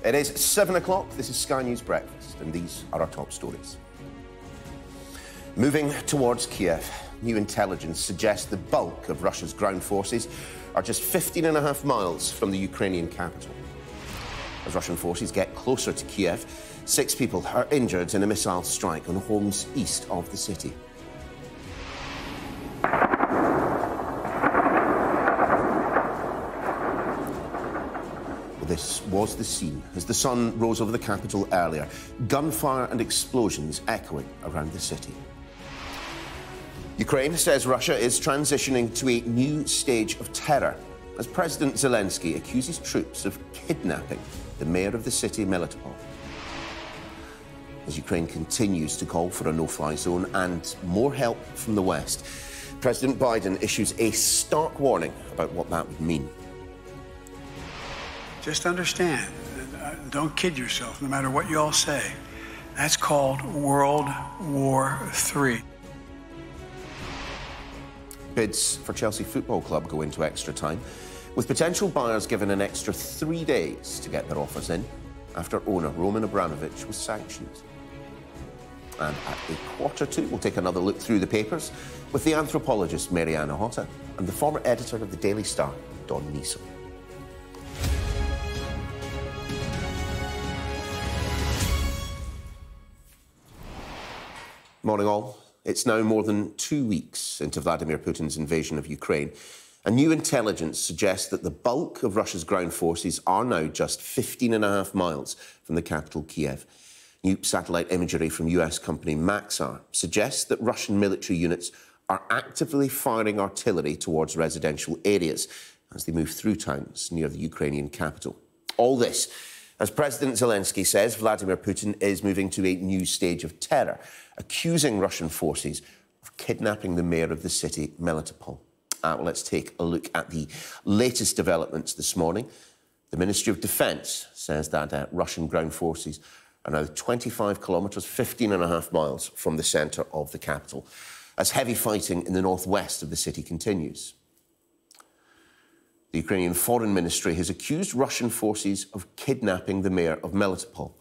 It is 7 o'clock. This is Sky News Breakfast, and these are our top stories. Moving towards Kiev, new intelligence suggests the bulk of Russia's ground forces are just 15.5 miles from the Ukrainian capital. As Russian forces get closer to Kiev, 6 people are injured in a missile strike on homes east of the city. This was the scene as the sun rose over the capital earlier, gunfire and explosions echoing around the city. Ukraine says Russia is transitioning to a new stage of terror as President Zelensky accuses troops of kidnapping the mayor of the city, Melitopol. As Ukraine continues to call for a no-fly zone and more help from the West, President Biden issues a stark warning about what that would mean. Just understand, don't kid yourself, no matter what you all say. That's called World War III. Bids for Chelsea Football Club go into extra time, with potential buyers given an extra 3 days to get their offers in after owner Roman Abramovich was sanctioned. And at 1:45, we'll take another look through the papers with the anthropologist Mariana Hotta and the former editor of the Daily Star, Don Neeson. Morning all. It's now more than 2 weeks into Vladimir Putin's invasion of Ukraine, and new intelligence suggests that the bulk of Russia's ground forces are now just 15.5 miles from the capital, Kiev. New satellite imagery from US company Maxar suggests that Russian military units are actively firing artillery towards residential areas as they move through towns near the Ukrainian capital. All this, as President Zelensky says, Vladimir Putin is moving to a new stage of terror, accusing Russian forces of kidnapping the mayor of the city, Melitopol. Well, let's take a look at the latest developments this morning. The Ministry of Defence says that Russian ground forces are now 25 kilometres, 15.5 miles from the centre of the capital, as heavy fighting in the northwest of the city continues. The Ukrainian Foreign Ministry has accused Russian forces of kidnapping the mayor of Melitopol.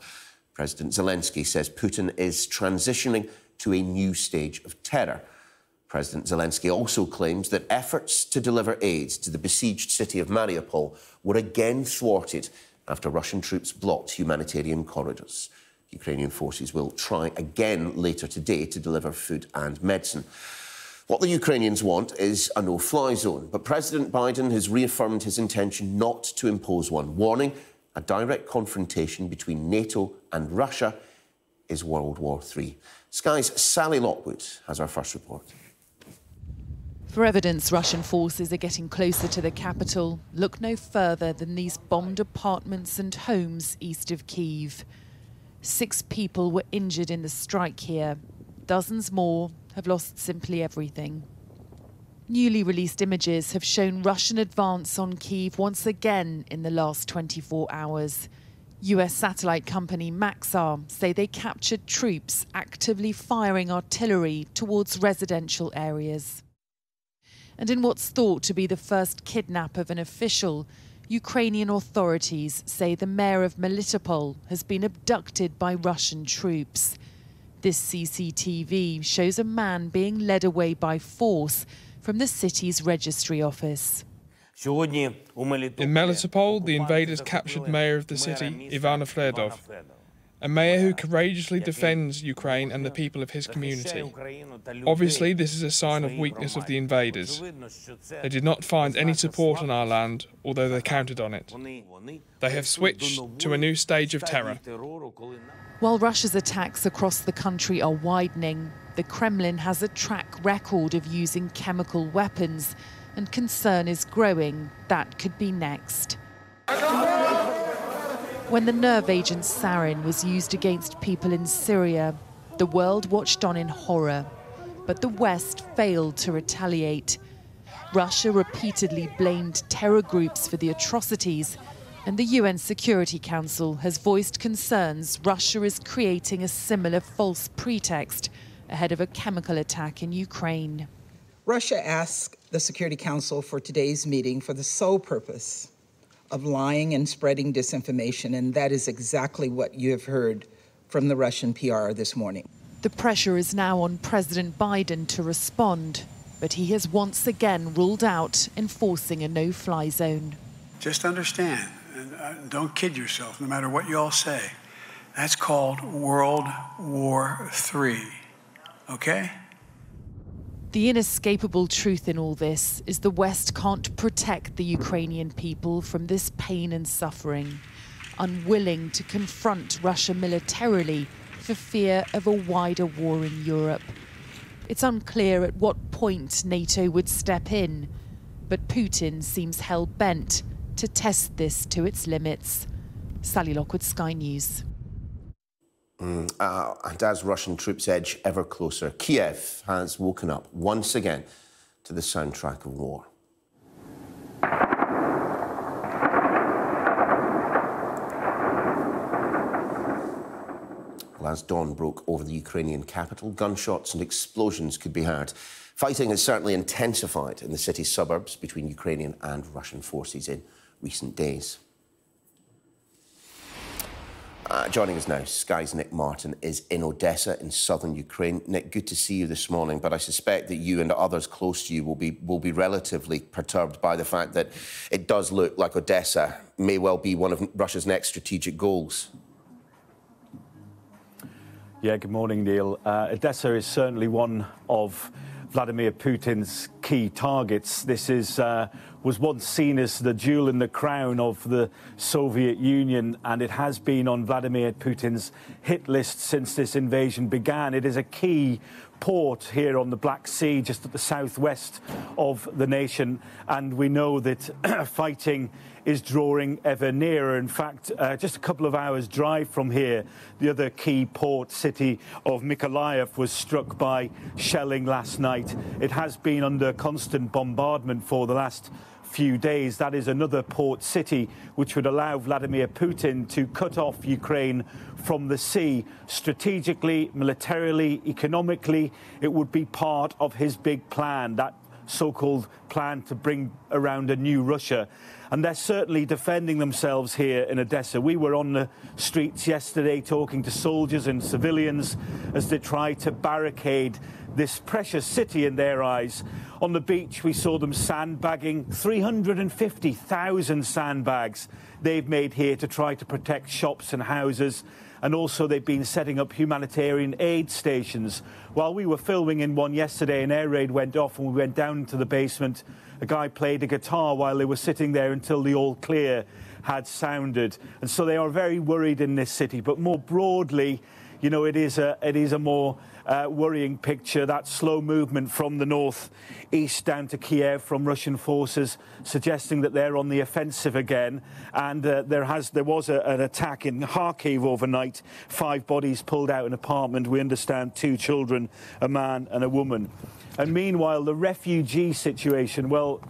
President Zelensky says Putin is transitioning to a new stage of terror. President Zelensky also claims that efforts to deliver aid to the besieged city of Mariupol were again thwarted after Russian troops blocked humanitarian corridors. Ukrainian forces will try again later today to deliver food and medicine. What the Ukrainians want is a no-fly zone, but President Biden has reaffirmed his intention not to impose one, warning a direct confrontation between NATO and Russia is World War III. Sky's Sally Lockwood has our first report. For evidence Russian forces are getting closer to the capital, look no further than these bombed apartments and homes east of Kyiv. 6 people were injured in the strike here. Dozens more have lost simply everything. Newly released images have shown Russian advance on Kyiv once again in the last 24 hours. US satellite company Maxar say they captured troops actively firing artillery towards residential areas. And in what's thought to be the first kidnap of an official, Ukrainian authorities say the mayor of Melitopol has been abducted by Russian troops. This CCTV shows a man being led away by force from the city's registry office. In Melitopol, the invaders captured mayor of the city, Ivana Fledov, a mayor who courageously defends Ukraine and the people of his community. Obviously, this is a sign of weakness of the invaders. They did not find any support on our land, although they counted on it. They have switched to a new stage of terror. While Russia's attacks across the country are widening, the Kremlin has a track record of using chemical weapons, and concern is growing that could be next. When the nerve agent sarin was used against people in Syria, the world watched on in horror, but the West failed to retaliate. Russia repeatedly blamed terror groups for the atrocities, and the UN Security Council has voiced concerns Russia is creating a similar false pretext ahead of a chemical attack in Ukraine. Russia asked the Security Council for today's meeting for the sole purpose of lying and spreading disinformation, and that is exactly what you have heard from the Russian PR this morning. The pressure is now on President Biden to respond, but he has once again ruled out enforcing a no-fly zone. Just understand, and don't kid yourself, no matter what you all say. That's called World War III, okay? The inescapable truth in all this is the West can't protect the Ukrainian people from this pain and suffering, unwilling to confront Russia militarily for fear of a wider war in Europe. It's unclear at what point NATO would step in, but Putin seems hell-bent to test this to its limits. Sally Lockwood, Sky News. And as Russian troops edge ever closer, Kiev has woken up once again to the soundtrack of war. Well, as dawn broke over the Ukrainian capital, gunshots and explosions could be heard. Fighting has certainly intensified in the city's suburbs between Ukrainian and Russian forces in recent days. Joining us now, Sky's Nick Martin is in Odessa in southern Ukraine. Nick, good to see you this morning, but I suspect that you and others close to you will be relatively perturbed by the fact that it does look like Odessa may well be one of Russia's next strategic goals. Yeah, good morning, Neil. Odessa is certainly one of Vladimir Putin's key targets. This was once seen as the jewel in the crown of the Soviet Union, and it has been on Vladimir Putin's hit list since this invasion began. It is a key port here on the Black Sea, just at the southwest of the nation, and we know that fighting is drawing ever nearer. In fact, just a couple of hours' drive from here, the other key port city of Mykolaiv was struck by shelling last night. It has been under constant bombardment for the last few days. That is another port city which would allow Vladimir Putin to cut off Ukraine from the sea. Strategically, militarily, economically, it would be part of his big plan, that so-called plan to bring around a new Russia. And they're certainly defending themselves here in Odessa. We were on the streets yesterday talking to soldiers and civilians as they try to barricade this precious city in their eyes. On the beach, we saw them sandbagging, 350,000 sandbags they've made here to try to protect shops and houses. And also they've been setting up humanitarian aid stations. While we were filming in one yesterday, an air raid went off and we went down into the basement. A guy played a guitar while they were sitting there until the all clear had sounded. And so they are very worried in this city. But more broadly, you know, it is a more worrying picture, that slow movement from the north east down to Kiev from Russian forces, suggesting that they're on the offensive again. And there was an attack in Kharkiv overnight. 5 bodies pulled out an apartment. We understand 2 children, a man and a woman. And meanwhile, the refugee situation, well,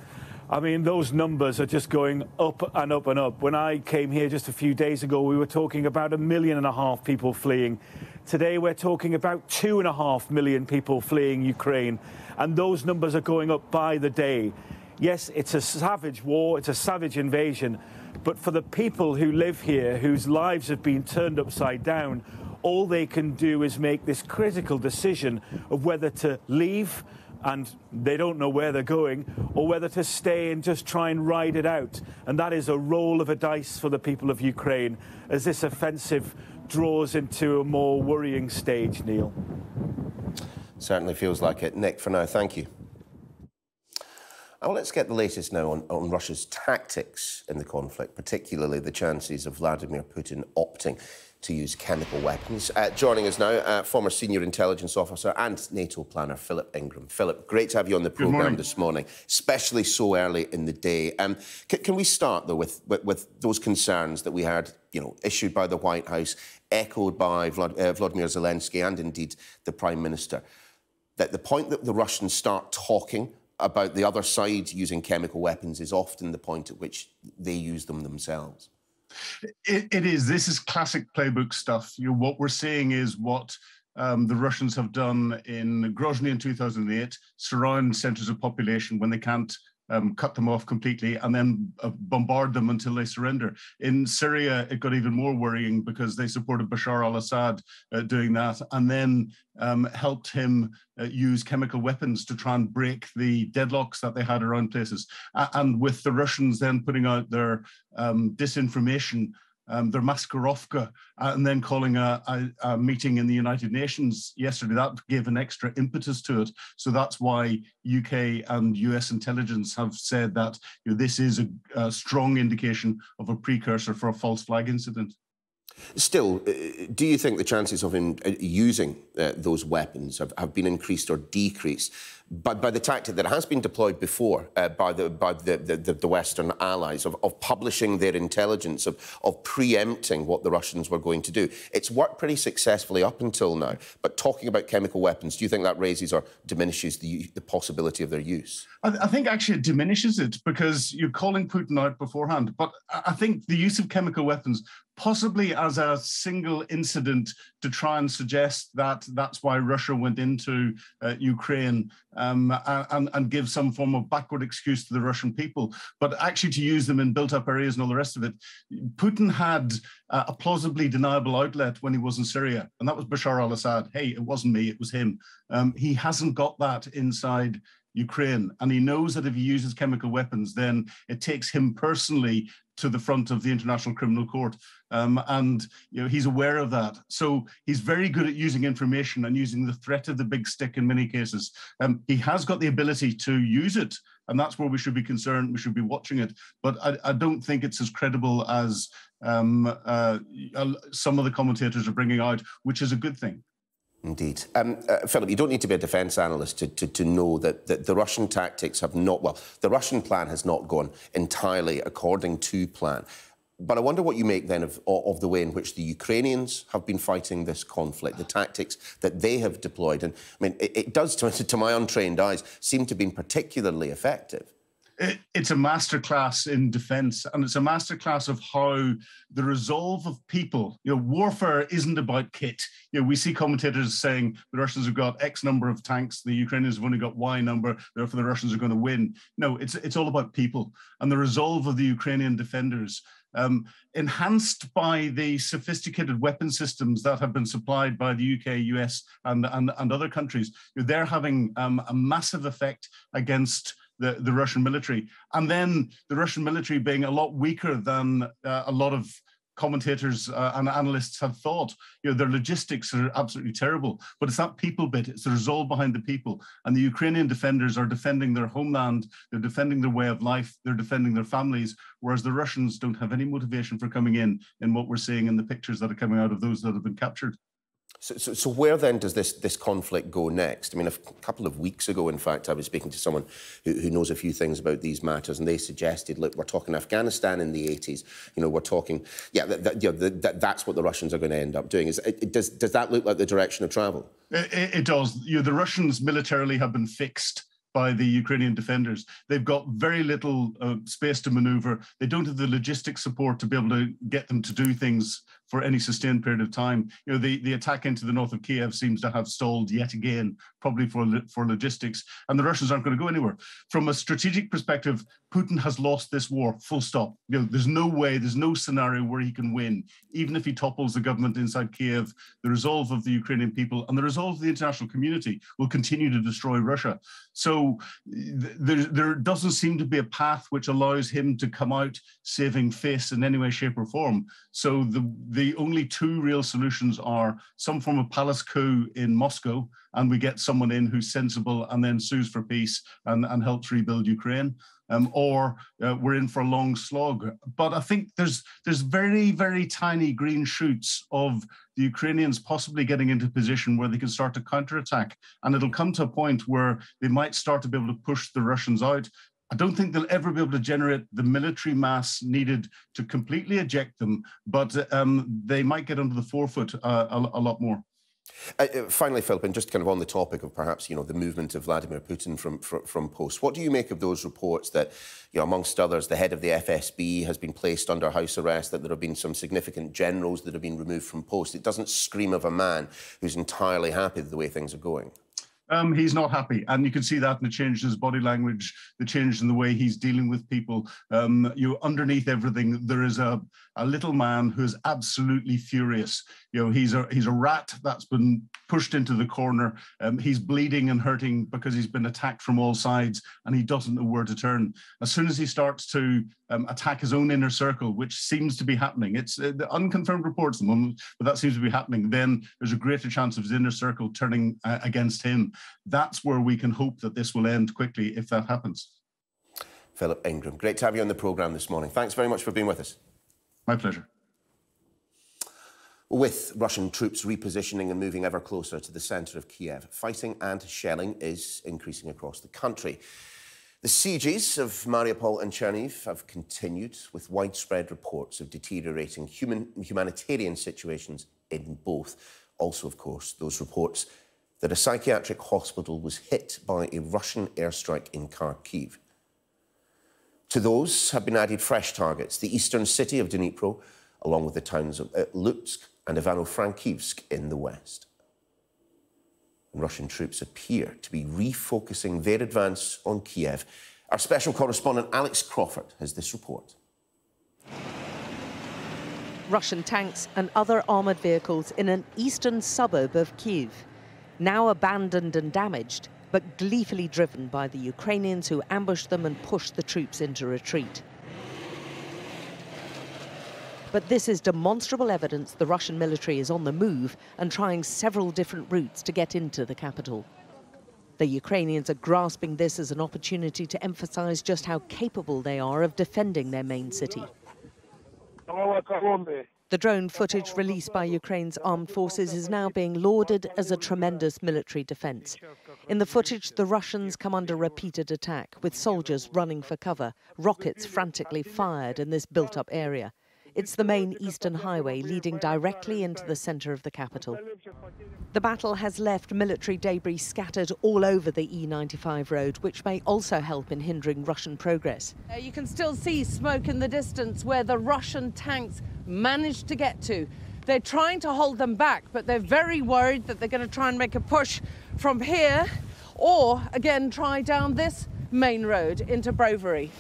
I mean, those numbers are just going up and up and up. When I came here just a few days ago, we were talking about 1.5 million people fleeing. Today, we're talking about 2.5 million people fleeing Ukraine. And those numbers are going up by the day. Yes, it's a savage war, it's a savage invasion. But for the people who live here, whose lives have been turned upside down, all they can do is make this critical decision of whether to leave, and they don't know where they're going, or whether to stay and just try and ride it out. And that is a roll of a dice for the people of Ukraine as this offensive draws into a more worrying stage, Neil. Certainly feels like it. Nick, for now, thank you. Well, let's get the latest now on Russia's tactics in the conflict, particularly the chances of Vladimir Putin opting to use chemical weapons. Joining us now, former senior intelligence officer and NATO planner Philip Ingram. Philip, great to have you on the programme this morning, especially so early in the day. Can we start, though, with those concerns that we had, issued by the White House, echoed by Vladimir Zelensky and indeed the Prime Minister, that the point that the Russians start talking about the other side using chemical weapons is often the point at which they use them themselves? It is. This is classic playbook stuff. What we're seeing is what the Russians have done in Grozny in 2008, surround centres of population when they can't cut them off completely, and then bombard them until they surrender. In Syria, it got even more worrying because they supported Bashar al-Assad doing that, and then helped him use chemical weapons to try and break the deadlocks that they had around places. And with the Russians then putting out their disinformation, their Maskarovka, and then calling a meeting in the United Nations yesterday, that gave an extra impetus to it. So that's why UK and US intelligence have said that this is a strong indication of a precursor for a false flag incident. Still, do you think the chances of him using those weapons have been increased or decreased by the tactic that has been deployed before by the Western allies of publishing their intelligence, of preempting what the Russians were going to do? It's worked pretty successfully up until now, but talking about chemical weapons, do you think that raises or diminishes the possibility of their use? I think actually it diminishes it because you're calling Putin out beforehand. But I think the use of chemical weapons, possibly as a single incident to try and suggest that that's why Russia went into Ukraine and give some form of backward excuse to the Russian people, but actually to use them in built-up areas and all the rest of it. Putin had a plausibly deniable outlet when he was in Syria, and that was Bashar al-Assad. Hey, it wasn't me, it was him. He hasn't got that inside Ukraine, and he knows that if he uses chemical weapons, then it takes him personally to the front of the International Criminal Court, and he's aware of that. So he's very good at using information and using the threat of the big stick in many cases. He has got the ability to use it, and that's where we should be concerned. We should be watching it, but I don't think it's as credible as some of the commentators are bringing out, which is a good thing. Indeed. Philip, you don't need to be a defence analyst to know that the Russian tactics have not, well, the Russian plan has not gone entirely according to plan. But I wonder what you make then of the way in which the Ukrainians have been fighting this conflict, the tactics that they have deployed. And I mean, it does, to my untrained eyes, seem to have been particularly effective. It's a masterclass in defence, and it's a masterclass of how the resolve of people. Warfare isn't about kit. We see commentators saying the Russians have got X number of tanks, the Ukrainians have only got Y number, therefore the Russians are going to win. No, it's all about people and the resolve of the Ukrainian defenders. Enhanced by the sophisticated weapon systems that have been supplied by the UK, US, and other countries, they're having a massive effect against the Russian military. And then the Russian military being a lot weaker than a lot of commentators and analysts have thought. Their logistics are absolutely terrible, but it's that people bit, it's the resolve behind the people. And the Ukrainian defenders are defending their homeland, they're defending their way of life, they're defending their families, whereas the Russians don't have any motivation for coming in what we're seeing in the pictures that are coming out of those that have been captured. So where then does this conflict go next? I mean, a couple of weeks ago, in fact, I was speaking to someone who knows a few things about these matters, and they suggested, look, we're talking Afghanistan in the 80s. We're talking, that's what the Russians are going to end up doing. Does that look like the direction of travel? It does. The Russians militarily have been fixed by the Ukrainian defenders. They've got very little space to maneuver. They don't have the logistic support to be able to get them to do things for any sustained period of time. The attack into the north of Kiev seems to have stalled yet again, probably for logistics, and the Russians aren't going to go anywhere. From a strategic perspective, Putin has lost this war, full stop. There's no way, there's no scenario where he can win. Even if he topples the government inside Kiev, the resolve of the Ukrainian people and the resolve of the international community will continue to destroy Russia. So there doesn't seem to be a path which allows him to come out saving face in any way, shape or form. So the only two real solutions are some form of palace coup in Moscow, and we get someone in who's sensible and then sues for peace and helps rebuild Ukraine, or we're in for a long slog. But I think there's very, very tiny green shoots of the Ukrainians possibly getting into a position where they can start to counterattack. And it'll come to a point where they might start to be able to push the Russians out. I don't think they'll ever be able to generate the military mass needed to completely eject them, but they might get under the forefoot a lot more. Finally, Philip, and just kind of on the topic of perhaps, the movement of Vladimir Putin from post, what do you make of those reports that, amongst others, the head of the FSB has been placed under house arrest, that there have been some significant generals that have been removed from post? It doesn't scream of a man who's entirely happy with the way things are going. He's not happy, and you can see that in the change in his body language, the change in the way he's dealing with people. Underneath everything, there is a little man who is absolutely furious. He's a rat that's been pushed into the corner. He's bleeding and hurting because he's been attacked from all sides, and he doesn't know where to turn. As soon as he starts to attack his own inner circle, which seems to be happening, it's the unconfirmed reports at the moment, but that seems to be happening, then there's a greater chance of his inner circle turning against him. That's where we can hope that this will end quickly if that happens. Philip Ingram, great to have you on the programme this morning. Thanks very much for being with us. My pleasure. With Russian troops repositioning and moving ever closer to the centre of Kiev, fighting and shelling is increasing across the country. The sieges of Mariupol and Chernihiv have continued, with widespread reports of deteriorating humanitarian situations in both. Also, of course, those reports that a psychiatric hospital was hit by a Russian airstrike in Kharkiv. To those have been added fresh targets, the eastern city of Dnipro, along with the towns of Lutsk and Ivano-Frankivsk in the west. And Russian troops appear to be refocusing their advance on Kiev. Our special correspondent Alex Crawford has this report. Russian tanks and other armoured vehicles in an eastern suburb of Kyiv, now abandoned and damaged, but gleefully driven by the Ukrainians who ambushed them and pushed the troops into retreat. But this is demonstrable evidence the Russian military is on the move and trying several different routes to get into the capital. The Ukrainians are grasping this as an opportunity to emphasize just how capable they are of defending their main city. The drone footage released by Ukraine's armed forces is now being lauded as a tremendous military defense. In the footage, the Russians come under repeated attack, with soldiers running for cover, rockets frantically fired in this built-up area. It's the main eastern highway leading directly into the center of the capital. The battle has left military debris scattered all over the E95 road, which may also help in hindering Russian progress. You can still see smoke in the distance where the Russian tanks managed to get to. They're trying to hold them back, but they're very worried that they're going to try and make a push from here or, again, try down this main road into Brovary.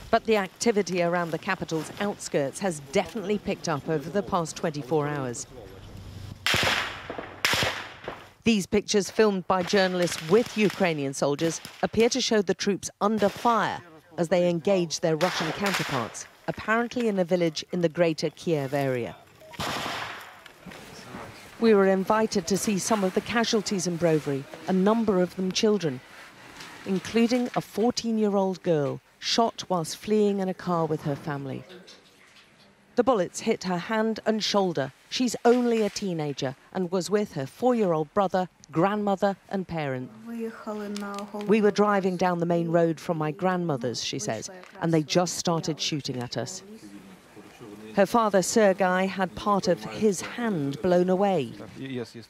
But the activity around the capital's outskirts has definitely picked up over the past 24 hours. These pictures, filmed by journalists with Ukrainian soldiers, appear to show the troops under fire as they engage their Russian counterparts, apparently in a village in the greater Kiev area. We were invited to see some of the casualties in Brovary, a number of them children, including a 14-year-old girl shot whilst fleeing in a car with her family. The bullets hit her hand and shoulder. She's only a teenager and was with her 4-year-old brother, grandmother and parent. We were driving down the main road from my grandmother's, she says, and they just started shooting at us. Her father, Sergei, had part of his hand blown away.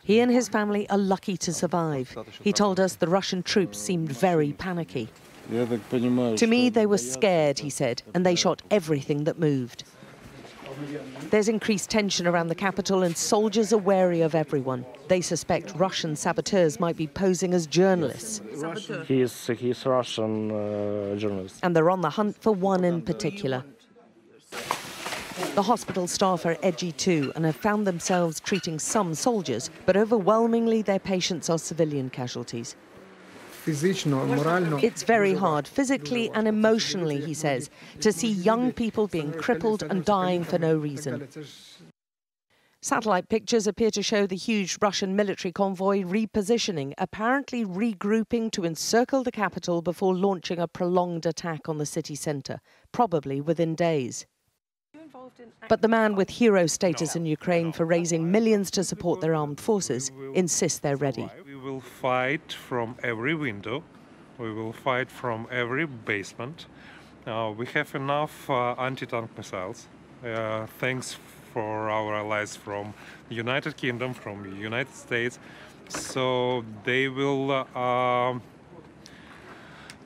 He and his family are lucky to survive. He told us the Russian troops seemed very panicky. To me, they were scared, he said, and they shot everything that moved. There's increased tension around the capital and soldiers are wary of everyone. They suspect Russian saboteurs might be posing as journalists. He's Russian journalist. And they're on the hunt for one in particular. The hospital staff are edgy too and have found themselves treating some soldiers, but overwhelmingly their patients are civilian casualties. It's very hard, physically and emotionally, he says, to see young people being crippled and dying for no reason. Satellite pictures appear to show the huge Russian military convoy repositioning, apparently regrouping to encircle the capital before launching a prolonged attack on the city centre, probably within days. But the man with hero status in Ukraine for raising millions to support their armed forces insists they're ready. We will fight from every window. We will fight from every basement. We have enough anti-tank missiles. Thanks for our allies from the United Kingdom, from the United States. So they will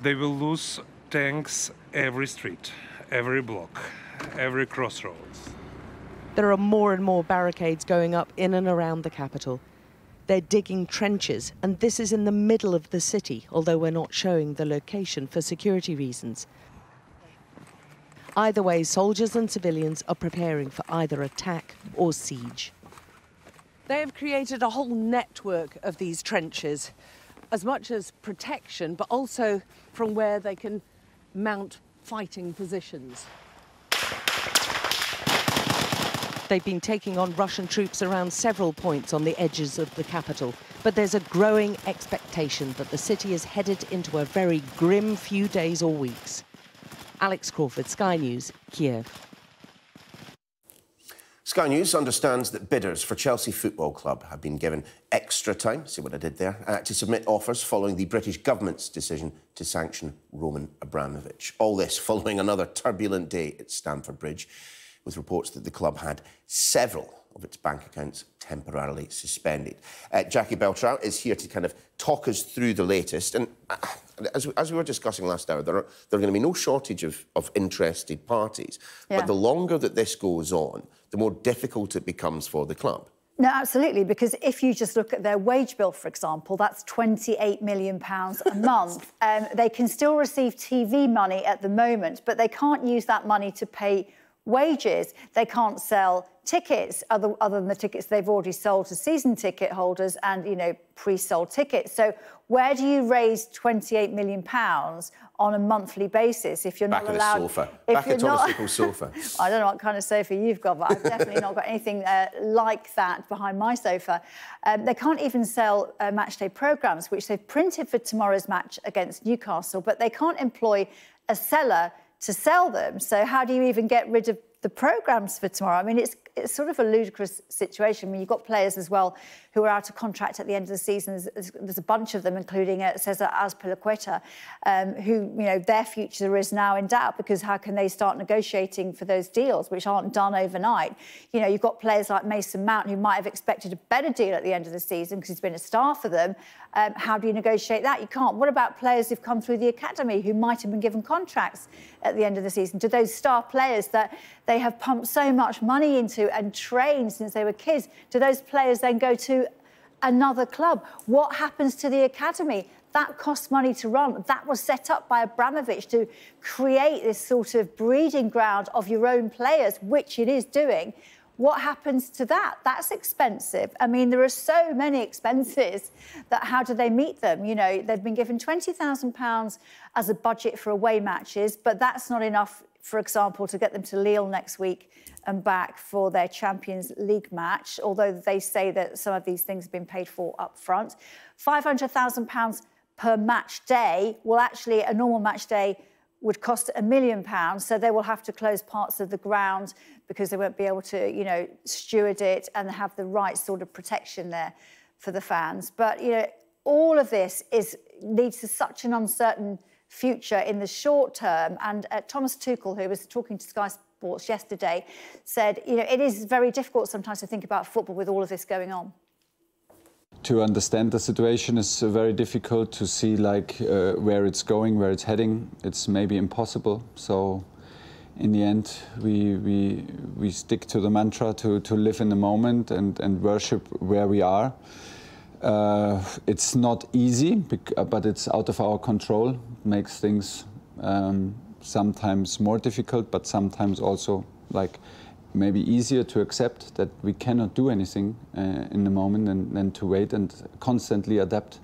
lose tanks every street, every block, every crossroads. There are more and more barricades going up in and around the capital. They're digging trenches, and this is in the middle of the city, although we're not showing the location for security reasons. Either way, soldiers and civilians are preparing for either attack or siege. They have created a whole network of these trenches, as much as protection, but also from where they can mount fighting positions. They've been taking on Russian troops around several points on the edges of the capital, but there's a growing expectation that the city is headed into a very grim few days or weeks. Alex Crawford, Sky News, Kiev. Sky News understands that bidders for Chelsea Football Club have been given extra time, see what I did there, to submit offers following the British government's decision to sanction Roman Abramovich. All this following another turbulent day at Stamford Bridge, with reports that the club had several of its bank accounts temporarily suspended. Jackie Beltrão is here to kind of talk us through the latest. And as we were discussing last hour, there are going to be no shortage of interested parties. Yeah. But the longer that this goes on, the more difficult it becomes for the club. No, absolutely, because if you just look at their wage bill, for example, that's £28 million a month. They can still receive TV money at the moment, but they can't use that money to pay wages. They can't sell tickets other than the tickets they've already sold to season ticket holders and, you know, pre-sold tickets. So where do you raise £28 million on a monthly basis if you're not allowed... Back at Thomas Tuchel's sofa. I don't know what kind of sofa you've got, but I've definitely not got anything like that behind my sofa. They can't even sell matchday programmes, which they've printed for tomorrow's match against Newcastle, but they can't employ a seller to sell them. So how do you even get rid of the programmes for tomorrow? I mean, it's sort of a ludicrous situation. I mean, you've got players as well who are out of contract at the end of the season. There's a bunch of them, including Cesar Azpilicueta, who, you know, their future is now in doubt because how can they start negotiating for those deals, which aren't done overnight? You know, you've got players like Mason Mount, who might have expected a better deal at the end of the season because he's been a star for them. How do you negotiate that? You can't. What about players who've come through the academy who might have been given contracts at the end of the season? Do those star players that they have pumped so much money into and trained since they were kids, do those players then go to another club? What happens to the academy? That costs money to run. That was set up by Abramovich to create this sort of breeding ground of your own players, which it is doing. What happens to that? That's expensive. I mean, there are so many expenses that how do they meet them? You know, they've been given £20,000 as a budget for away matches, but that's not enough, for example, to get them to Lille next week and back for their Champions League match, although they say that some of these things have been paid for up front. £500,000 per match day. Well, actually, a normal match day would cost £1 million, so they will have to close parts of the ground because they won't be able to, you know, steward it and have the right sort of protection there for the fans. But, you know, all of this leads to such an uncertain future in the short term. And Thomas Tuchel, who was talking to Sky Sports yesterday, said, you know, it is very difficult sometimes to think about football with all of this going on. To understand the situation is very difficult. To see like where it's going, where it's heading, it's maybe impossible. So in the end, we stick to the mantra to live in the moment and worship where we are. It's not easy, but it's out of our control. It makes things sometimes more difficult, but sometimes also like maybe easier to accept that we cannot do anything in the moment than to wait and constantly adapt.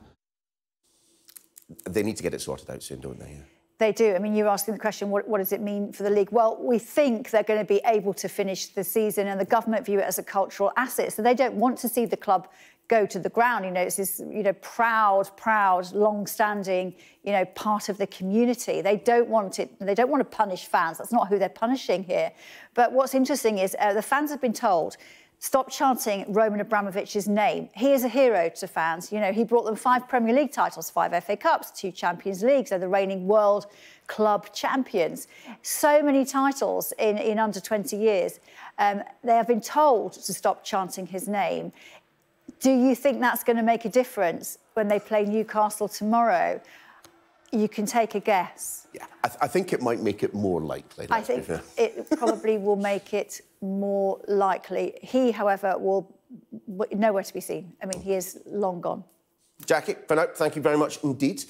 They need to get it sorted out soon, don't they? Yeah. They do. I mean, you're asking the question, what does it mean for the league? Well, we think they're going to be able to finish the season, and the government view it as a cultural asset. So they don't want to see the club go to the ground. You know, it's this, you know, proud, long-standing, you know, part of the community. They don't want it. They don't want to punish fans. That's not who they're punishing here. But what's interesting is the fans have been told, stop chanting Roman Abramovich's name. He is a hero to fans. You know, he brought them 5 Premier League titles, 5 FA Cups, 2 Champions Leagues. They're the reigning world club champions. So many titles in under 20 years. They have been told to stop chanting his name. Do you think that's going to make a difference when they play Newcastle tomorrow? You can take a guess. Yeah, I think it might make it more likely. I think it probably will make it more likely. He, however, will nowhere to be seen. I mean, he is long gone. Jackie, for now, thank you very much indeed.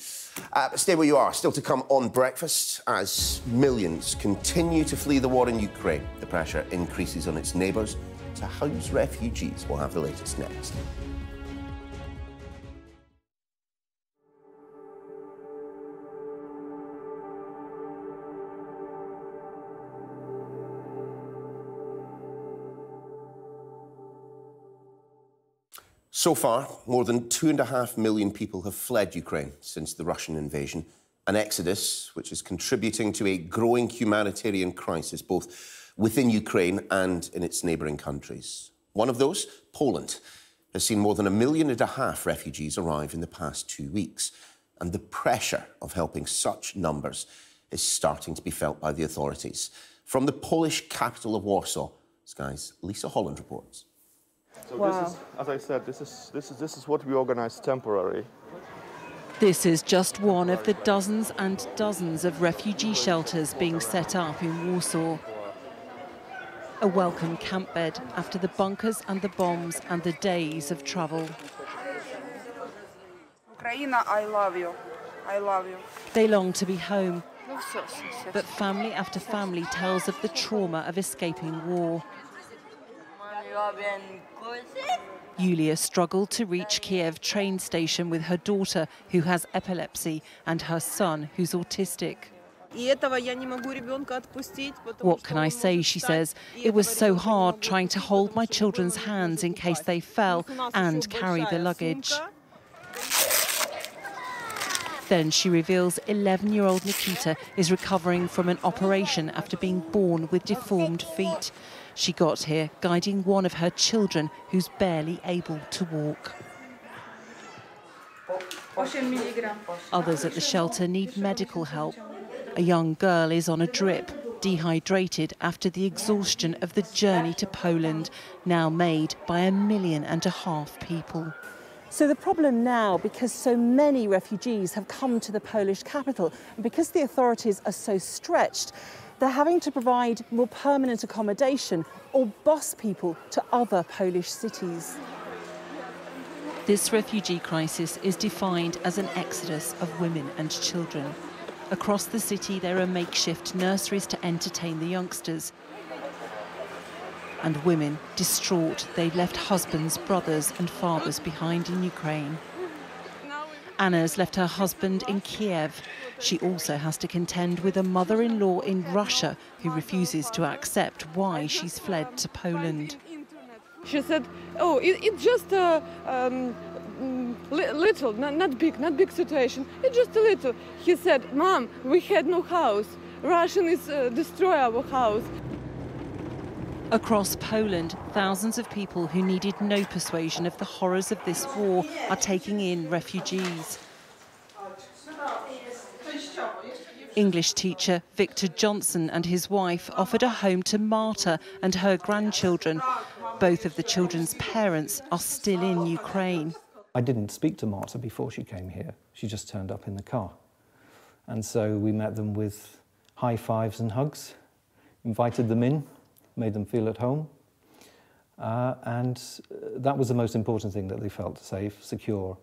Stay where you are. Still to come on Breakfast as millions continue to flee the war in Ukraine. The pressure increases on its neighbours to house refugees. We'll have the latest next. So far, more than 2.5 million people have fled Ukraine since the Russian invasion, an exodus which is contributing to a growing humanitarian crisis both within Ukraine and in its neighbouring countries. One of those, Poland, has seen more than 1.5 million refugees arrive in the past 2 weeks, and the pressure of helping such numbers is starting to be felt by the authorities. From the Polish capital of Warsaw, Sky's Lisa Holland reports. So this is, as I said, this is what we organize temporarily. This is just one of the dozens and dozens of refugee shelters being set up in Warsaw. A welcome camp bed after the bunkers and the bombs and the days of travel. Ukraina, I love you. I love you. They long to be home, but family after family tells of the trauma of escaping war. Yulia struggled to reach Kiev train station with her daughter, who has epilepsy, and her son, who's autistic. What can I say, she says. It was so hard trying to hold my children's hands in case they fell and carry the luggage. Then she reveals 11-year-old Nikita is recovering from an operation after being born with deformed feet. She got here guiding one of her children who's barely able to walk. Others at the shelter need medical help. A young girl is on a drip, dehydrated after the exhaustion of the journey to Poland, now made by 1.5 million people. So the problem now, because so many refugees have come to the Polish capital, and because the authorities are so stretched, they're having to provide more permanent accommodation or bus people to other Polish cities. This refugee crisis is defined as an exodus of women and children. Across the city, there are makeshift nurseries to entertain the youngsters. And women distraught they'd left husbands, brothers and fathers behind in Ukraine. Anna's left her husband in Kiev. She also has to contend with a mother-in-law in Russia who refuses to accept why she's fled to Poland. She said, oh, it's just a little, not big situation. It's just a little. He said, Mom, we had no house. Russians destroy our house. Across Poland, thousands of people who needed no persuasion of the horrors of this war are taking in refugees. English teacher Victor Johnson and his wife offered a home to Marta and her grandchildren. Both of the children's parents are still in Ukraine. I didn't speak to Marta before she came here. She just turned up in the car. And so we met them with high fives and hugs, invited them in, made them feel at home. And that was the most important thing, that they felt safe, secure.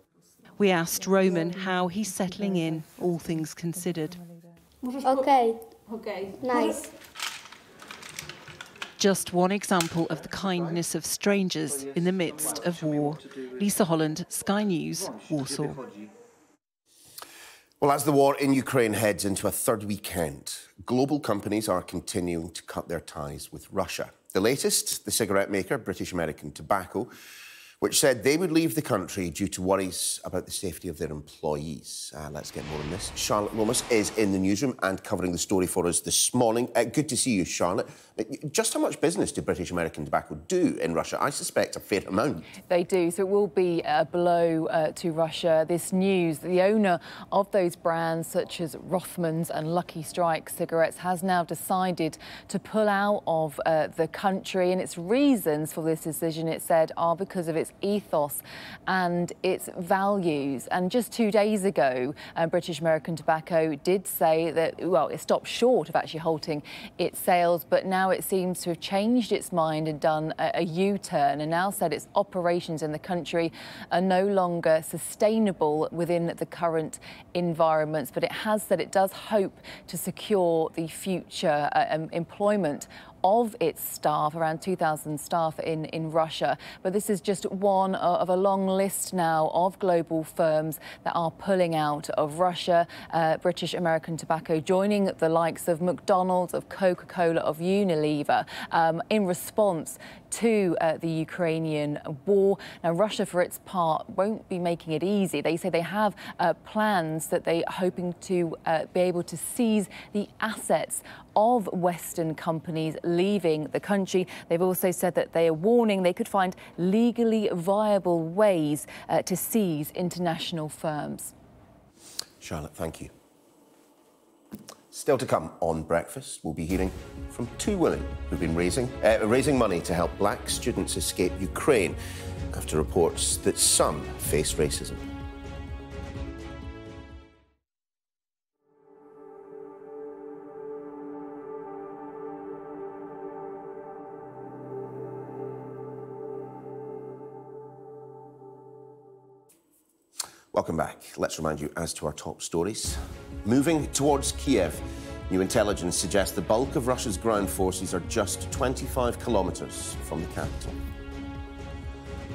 We asked Roman how he's settling in, all things considered. Okay. Nice. Just one example of the kindness of strangers in the midst of war. Lisa Holland, Sky News, Warsaw. Well, as the war in Ukraine heads into a third weekend, global companies are continuing to cut their ties with Russia. The latest, the cigarette maker British American Tobacco, which said they would leave the country due to worries about the safety of their employees. Let's get more on this. Charlotte Lomas is in the newsroom and covering the story for us this morning. Good to see you, Charlotte. Just how much business do British American Tobacco do in Russia? I suspect a fair amount. They do, so it will be a blow to Russia. This news, the owner of those brands, such as Rothmans and Lucky Strike cigarettes, has now decided to pull out of the country, and its reasons for this decision, it said, are because of its ethos and its values. And just 2 days ago, British American Tobacco did say that, well, it stopped short of actually halting its sales, but now it seems to have changed its mind and done a U-turn, and now said its operations in the country are no longer sustainable within the current environments. But it has said it does hope to secure the future employment of its staff, around 2,000 staff in Russia. But this is just one of a long list now of global firms that are pulling out of Russia. British American Tobacco joining the likes of McDonald's, of Coca-Cola, of Unilever in response to the Ukrainian war. Now, Russia, for its part, won't be making it easy. They say they have plans that they are hoping to be able to seize the assets of Western companies leaving the country. They've also said that they are warning they could find legally viable ways to seize international firms. Charlotte, thank you. Still to come on Breakfast, we'll be hearing from two women who've been raising money to help black students escape Ukraine after reports that some face racism. Welcome back. Let's remind you as to our top stories. Moving towards Kiev, new intelligence suggests the bulk of Russia's ground forces are just 25 kilometres from the capital.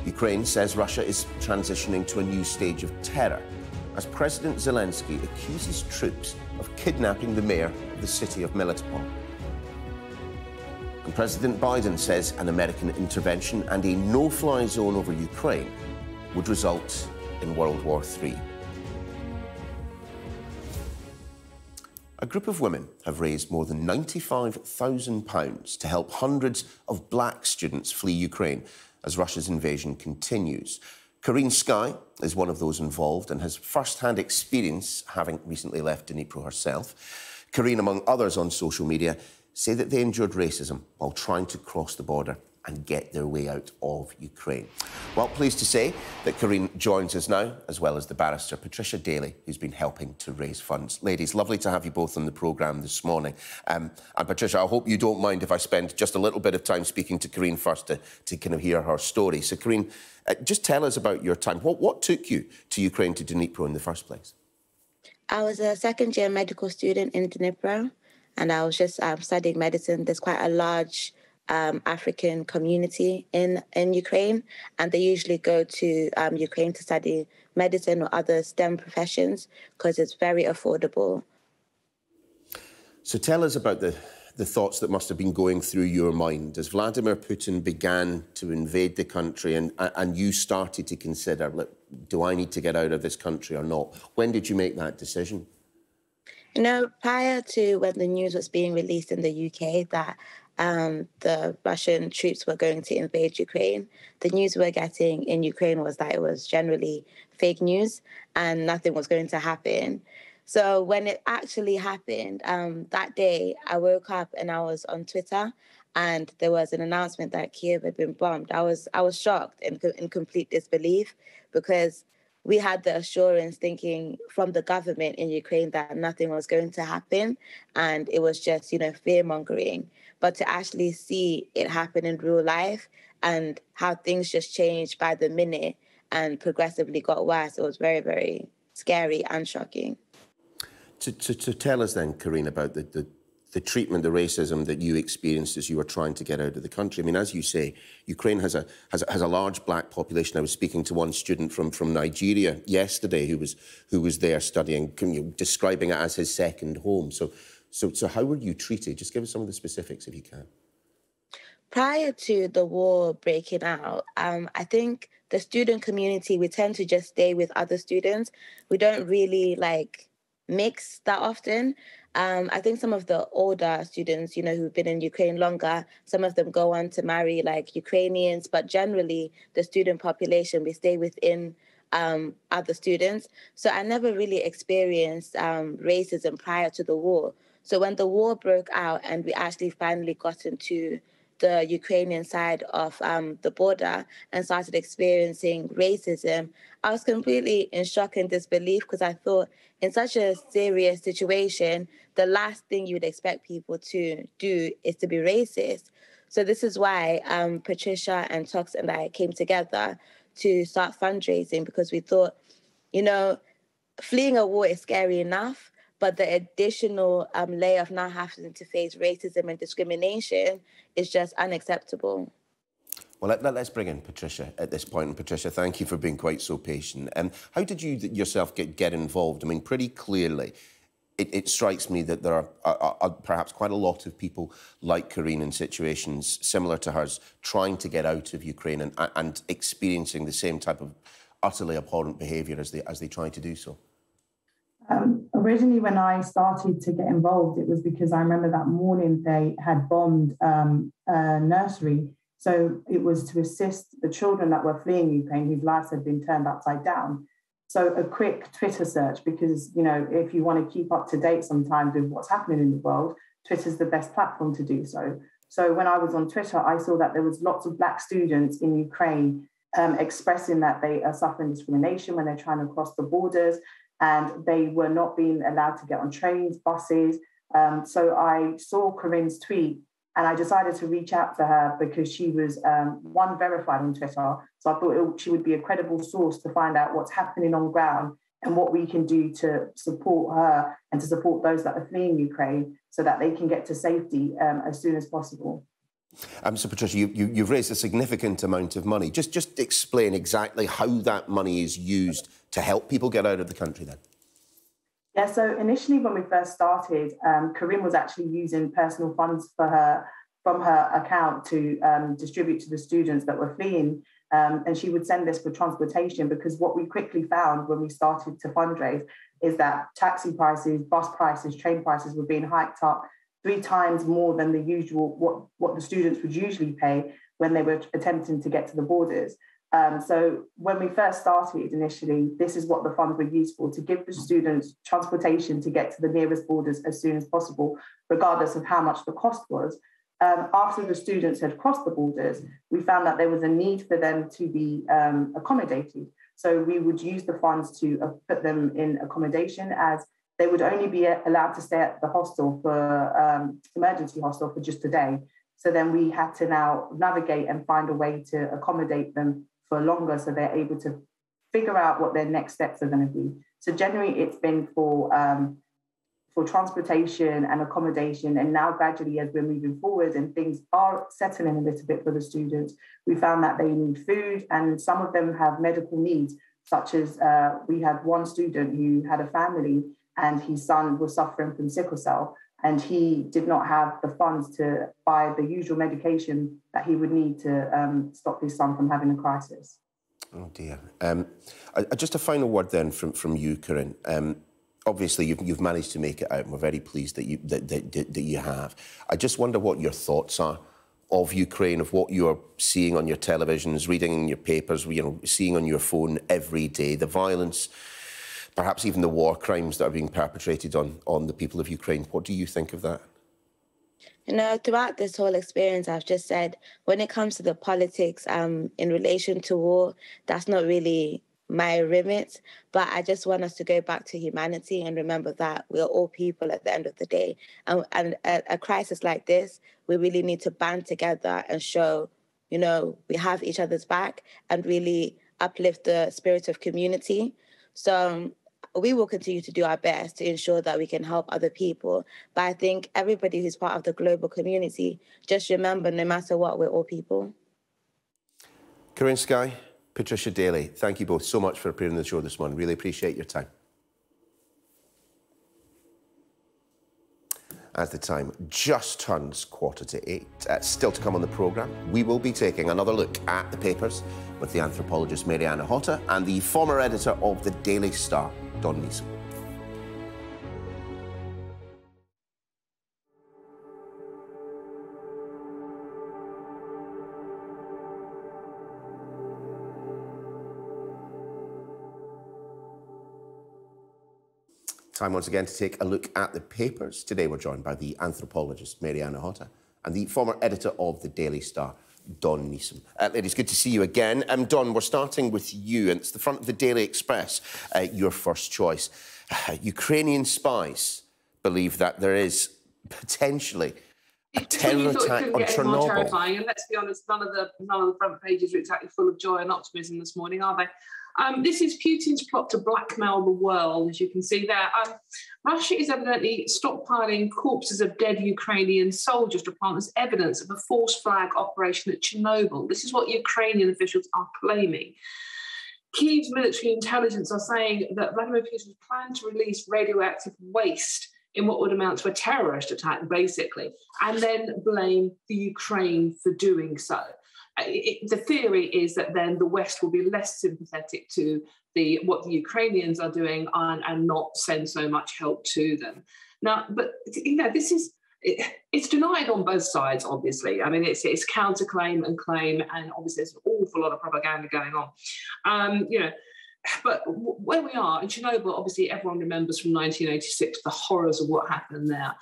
Ukraine says Russia is transitioning to a new stage of terror as President Zelensky accuses troops of kidnapping the mayor of the city of Melitopol. And President Biden says an American intervention and a no-fly zone over Ukraine would result in World War III. A group of women have raised more than £95,000 to help hundreds of black students flee Ukraine as Russia's invasion continues. Karine Sky is one of those involved and has first-hand experience, having recently left Dnipro herself. Karine, among others on social media, say that they endured racism while trying to cross the border and get their way out of Ukraine. Well, pleased to say that Karine joins us now, as well as the barrister Patricia Daly, who's been helping to raise funds. Ladies, lovely to have you both on the programme this morning. And Patricia, I hope you don't mind if I spend just a little bit of time speaking to Karine first to kind of hear her story. So, Karine, just tell us about your time. What took you to Ukraine, to Dnipro in the first place? I was a second-year medical student in Dnipro, and I was just studying medicine. There's quite a large African community in Ukraine, and they usually go to Ukraine to study medicine or other STEM professions because it's very affordable. So tell us about the thoughts that must have been going through your mind as Vladimir Putin began to invade the country and you started to consider, look, do I need to get out of this country or not? When did you make that decision? You know, prior to when the news was being released in the UK that the Russian troops were going to invade Ukraine, the news we were getting in Ukraine was that it was generally fake news and nothing was going to happen. So when it actually happened, that day I woke up and I was on Twitter and there was an announcement that Kiev had been bombed. I was shocked and in complete disbelief because we had the assurance thinking from the government in Ukraine that nothing was going to happen and it was just, fear-mongering. But to actually see it happen in real life and how things just changed by the minute and progressively got worse, it was very, very scary and shocking. To tell us then, Karine, about the treatment, the racism that you experienced as you were trying to get out of the country. I mean, as you say, Ukraine has a large black population. I was speaking to one student from Nigeria yesterday who was there studying, describing it as his second home. So how were you treated? Just give us some of the specifics if you can. Prior to the war breaking out, I think the student community, we tend to just stay with other students. We don't really mix that often. I think some of the older students, who've been in Ukraine longer, some of them go on to marry Ukrainians, but generally the student population, we stay within other students. So I never really experienced racism prior to the war. So when the war broke out and we actually finally got into the Ukrainian side of the border and started experiencing racism, I was completely in shock and disbelief, because I thought in such a serious situation, the last thing you would expect people to do is to be racist. So this is why Patricia and Tox and I came together to start fundraising, because we thought, you know, fleeing a war is scary enough, but the additional layer of now having to face racism and discrimination is just unacceptable. Well, let's bring in Patricia at this point. And Patricia, thank you for being quite so patient. How did you yourself get involved? I mean, pretty clearly, it strikes me that there are perhaps quite a lot of people like Corinne in situations similar to hers, trying to get out of Ukraine and experiencing the same type of utterly abhorrent behaviour as they try to do so. Originally, when I started to get involved, it was because I remember that morning they had bombed a nursery. So it was to assist the children that were fleeing Ukraine, whose lives had been turned upside down. So a quick Twitter search, because, you know, if you want to keep up to date sometimes with what's happening in the world, Twitter's the best platform to do so. So when I was on Twitter, I saw that there was lots of Black students in Ukraine expressing that they are suffering discrimination when they're trying to cross the borders, and they were not being allowed to get on trains, buses. So I saw Corinne's tweet, and I decided to reach out to her because she was, one, verified on Twitter. So I thought she would be a credible source to find out what's happening on ground and what we can do to support her and to support those that are fleeing Ukraine so that they can get to safety as soon as possible. So, Patricia, you've raised a significant amount of money. Just explain exactly how that money is used to help people get out of the country then. Yeah, so initially when we first started, Corinne was actually using personal funds from her account to distribute to the students that were fleeing. And she would send this for transportation, because what we quickly found when we started to fundraise is that taxi prices, bus prices, train prices were being hiked up 3 times more than the usual, what the students would usually pay when they were attempting to get to the borders. So when we first started initially, this is what the funds were used for, to give the students transportation to get to the nearest borders as soon as possible, regardless of how much the cost was. After the students had crossed the borders, we found that there was a need for them to be accommodated. So we would use the funds to put them in accommodation, as they would only be allowed to stay at the hostel for emergency hostel for just a day. So then we had to now navigate and find a way to accommodate them for longer, so they're able to figure out what their next steps are going to be. So generally, it's been for transportation and accommodation, and now gradually, as we're moving forward and things are settling a little bit for the students, we found that they need food, and some of them have medical needs, such as we had one student who had a family and his son was suffering from sickle cell, and he did not have the funds to buy the usual medication that he would need to stop his son from having a crisis. Oh dear. Just a final word then from you, Corinne. Obviously, you've managed to make it out, and we're very pleased that you have. I just wonder what your thoughts are of Ukraine, of what you're seeing on your televisions, reading in your papers, seeing on your phone every day, the violence, perhaps even the war crimes that are being perpetrated on the people of Ukraine. What do you think of that? You know, throughout this whole experience, I've just said, when it comes to the politics in relation to war, that's not really my remit. But I just want us to go back to humanity and remember that we're all people at the end of the day. And a crisis like this, we really need to band together and show, you know, we have each other's back and really uplift the spirit of community. So we will continue to do our best to ensure that we can help other people. But I think everybody who's part of the global community, just remember, no matter what, we're all people. Corinne Skye, Patricia Daly, thank you both so much for appearing on the show this morning. Really appreciate your time. As the time just turns 7:45, still to come on the programme, we will be taking another look at the papers with the anthropologist Mariana Hotta and the former editor of the Daily Star, Don Neeson. Time once again to take a look at the papers. Today we're joined by the anthropologist Mariana Hotta. and the former editor of the Daily Star, Dawn Neeson. Ladies, good to see you again. Dawn, we're starting with you, and it's the front of the Daily Express, your first choice. Ukrainian spies believe that there is potentially a terror attack on Chernobyl. More terrifying, and let's be honest, none of the front pages are exactly full of joy and optimism this morning, are they? This is Putin's plot to blackmail the world, as you can see there. Russia is evidently stockpiling corpses of dead Ukrainian soldiers to plant as evidence of a false flag operation at Chernobyl. This is what Ukrainian officials are claiming. Kyiv's military intelligence are saying that Vladimir Putin planned to release radioactive waste in what would amount to a terrorist attack, basically, and then blame the Ukraine for doing so. The theory is that then the West will be less sympathetic to what the Ukrainians are doing and not send so much help to them. Now, but it's denied on both sides, obviously. I mean, it's counterclaim and claim, and obviously there's an awful lot of propaganda going on. But where we are in Chernobyl, obviously everyone remembers from 1986 the horrors of what happened there.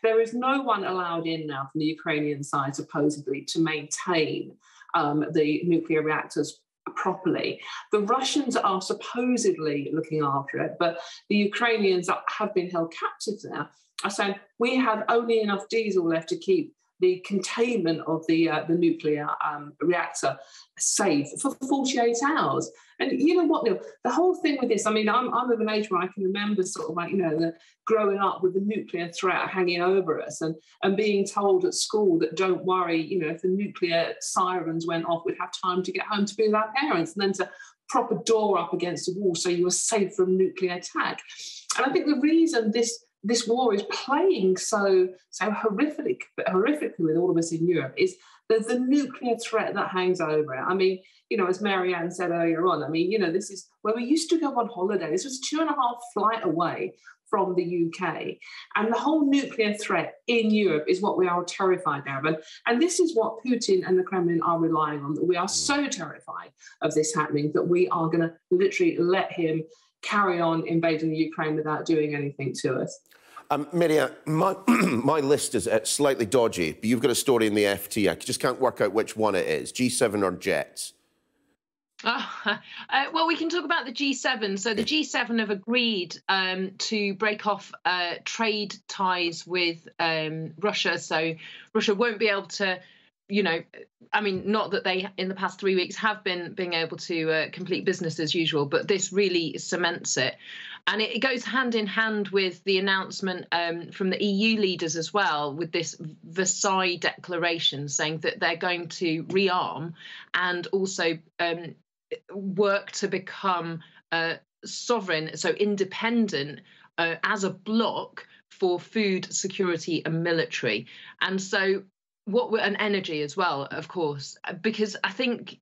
There is no one allowed in now from the Ukrainian side, supposedly, to maintain the nuclear reactors properly. The Russians are supposedly looking after it, but the Ukrainians have been held captive there are saying we have only enough diesel left to keep the containment of the nuclear reactor safe for 48 hours. And you know what, Neil, the whole thing with this, I mean, I'm of an age where I can remember sort of like, growing up with the nuclear threat hanging over us and being told at school that don't worry, if the nuclear sirens went off, we'd have time to get home to be with our parents, and then to prop a door up against a wall so you were safe from nuclear attack. And I think the reason this war is playing so horrifically with all of us in Europe is the nuclear threat that hangs over it. I mean, as Marianne said earlier on, I mean, this is where we used to go on holiday. This was 2.5 flight away from the UK. And the whole nuclear threat in Europe is what we are terrified of. And this is what Putin and the Kremlin are relying on, that we are so terrified of this happening that we are going to literally let him carry on invading the Ukraine without doing anything to us. Miriam, my list is slightly dodgy, but you've got a story in the FT. I just can't work out which one it is, G7 or Jets. Well, we can talk about the G7. So the G7 have agreed to break off trade ties with Russia. So Russia won't be able to, I mean, not that they in the past 3 weeks have been being able to complete business as usual, but this really cements it. And it goes hand in hand with the announcement from the EU leaders as well, with this Versailles Declaration saying that they're going to rearm and also work to become sovereign, so independent as a bloc for food security and military. And so and energy as well, of course, because I think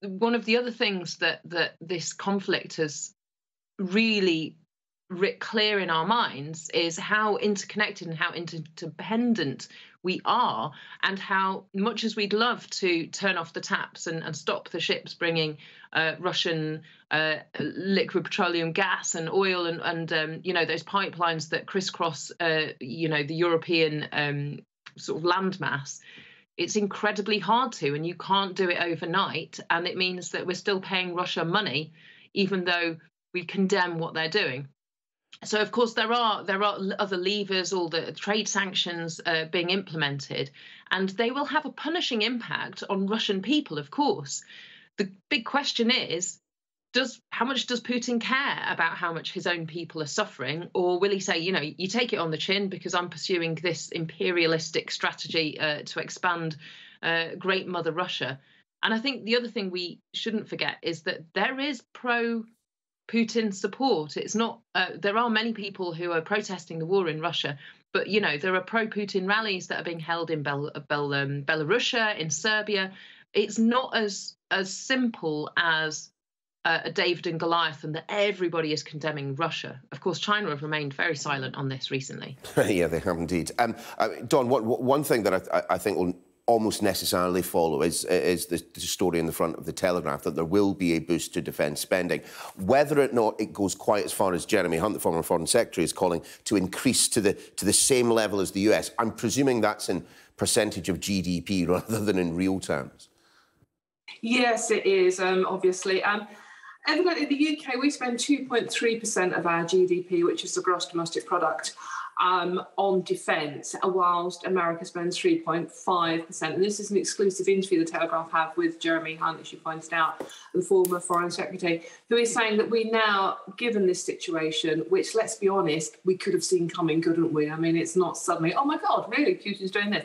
one of the other things that this conflict has really writ clear in our minds is how interconnected and how interdependent we are, and how much as we'd love to turn off the taps and stop the ships bringing Russian liquid petroleum gas and oil and those pipelines that crisscross the European sort of landmass, it's incredibly hard to, and you can't do it overnight. And it means that we're still paying Russia money, even though we condemn what they're doing. So, of course, there are other levers, all the trade sanctions being implemented, and they will have a punishing impact on Russian people, of course. The big question is, how much does Putin care about how much his own people are suffering? Or will he say, you take it on the chin because I'm pursuing this imperialistic strategy to expand Great Mother Russia? And I think the other thing we shouldn't forget is that there is pro-Putin support. It's not, there are many people who are protesting the war in Russia, but, there are pro-Putin rallies that are being held in Belarus, in Serbia. It's not as simple as a David and Goliath, and that everybody is condemning Russia. Of course, China have remained very silent on this recently. Yeah, they have indeed. Dawn, one thing that I think will almost necessarily follow is the story in the front of the Telegraph, that there will be a boost to defence spending. Whether or not it goes quite as far as Jeremy Hunt, the former Foreign Secretary, is calling to increase to the same level as the US, I'm presuming that's in percentage of GDP rather than in real terms. Yes, it is, obviously. Evidently, in the UK, we spend 2.3% of our GDP, which is the gross domestic product, on defence, whilst America spends 3.5%. And this is an exclusive interview the Telegraph have with Jeremy Hunt, as you pointed out, the former Foreign Secretary, who is saying that we now, given this situation, which, let's be honest, we could have seen coming, couldn't we? I mean, it's not suddenly, oh my God, really, Putin's doing this.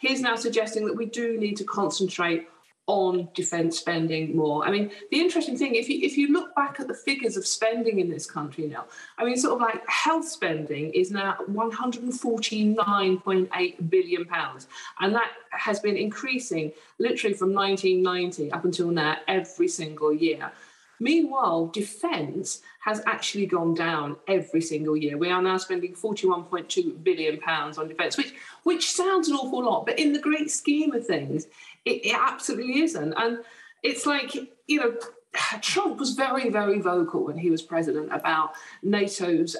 He's now suggesting that we do need to concentrate on defence spending more. I mean, the interesting thing, if you look back at the figures of spending in this country now, I mean, sort of like health spending is now £149.8 billion. And that has been increasing literally from 1990 up until now every single year. Meanwhile, defence has actually gone down every single year. We are now spending £41.2 billion on defence, which sounds an awful lot, but in the great scheme of things, it absolutely isn't. And it's like, you know, Trump was very, very vocal when he was president about NATO's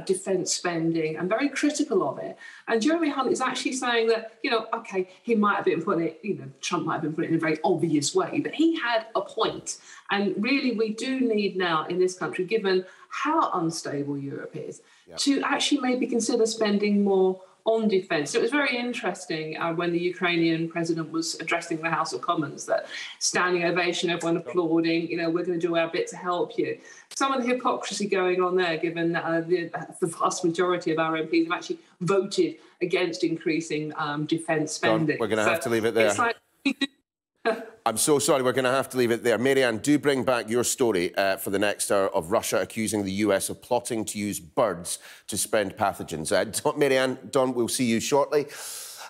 defence spending and very critical of it. And Jeremy Hunt is actually saying that, you know, OK, he might have been putting it, you know, Trump might have been putting it in a very obvious way, but he had a point. And really, we do need now in this country, given how unstable Europe is, to actually maybe consider spending more on defence. It was very interesting when the Ukrainian president was addressing the House of Commons, that standing ovation, everyone applauding, you know, we're going to do our bit to help you. Some of the hypocrisy going on there, given the vast majority of our MPs have actually voted against increasing defence spending. We're going to have to leave it there. It's like, I'm so sorry, we're going to have to leave it there. Mary-Anne, do bring back your story for the next hour of Russia accusing the US of plotting to use birds to spread pathogens. Mary-Anne, Don, we'll see you shortly.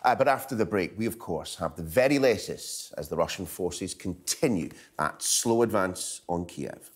But after the break, we, of course, have the very latest as the Russian forces continue that slow advance on Kiev.